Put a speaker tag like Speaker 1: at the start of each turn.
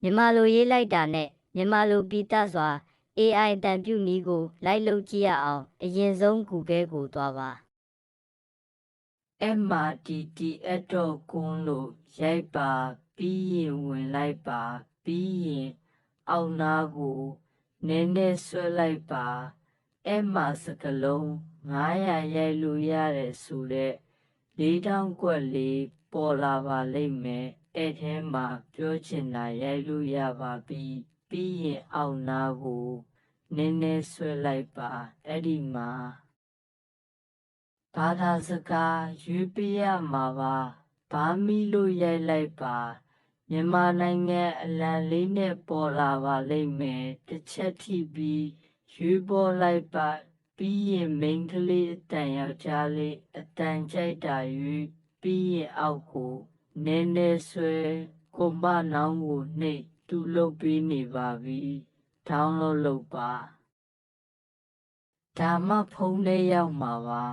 Speaker 1: မြန်မာလိုရေးလိုက်တာနဲ့မြန်မာလိုပီတစွာ AI အတန်ပြုနည်းကိုလိုက်လုပ်ကြည့်ရအောင်အရင်ဆုံး Google ကိုသွားပါ
Speaker 2: MRTT ကွန်းလို့ရိုက်ပါပြီးရင်ဝင်လိုက်ပါပြီးရင်အောက်နားကိုနည်းနည်းဆွဲလိုက်ပါစကလုံး900ရိုက်လို့ရတယ်ဆိုတဲ့4000ကွက်လေးပေါ်လာပါလိမ့်မယ်အဲ့ထဲမှာပြောချင်တာရိုက်လို့ရပါပြီပြီးရင်အောက်နားကိုနည်းနည်းဆွဲလိုက်ပါအဲ့ဒီမှာဘာသာစကားရွေးပေးရမှာပါဘာမီလို့ရိုက်လိုက်ပါမြန်မာနိုင်ငံအလံလေးနဲ့ပေါ်လာပါလိမ့်မယ်တစ်ချက်ထိပြီးရွေးပေါ်လိုက်ပါပြီးရင်မိန်းကလေးအတန်ယောက်ျားလေးအတန်ကြိုက်တာရွေးပြီးရင်အောက်ကိုနည်းနည်းဆွဲကွန်ပနောင်းကိုနှိပ်သူ့လုပ်ပေးနေပါပြီdownload လုပ်ပါဒါမှဖုန်းထဲရောက်မှာပါ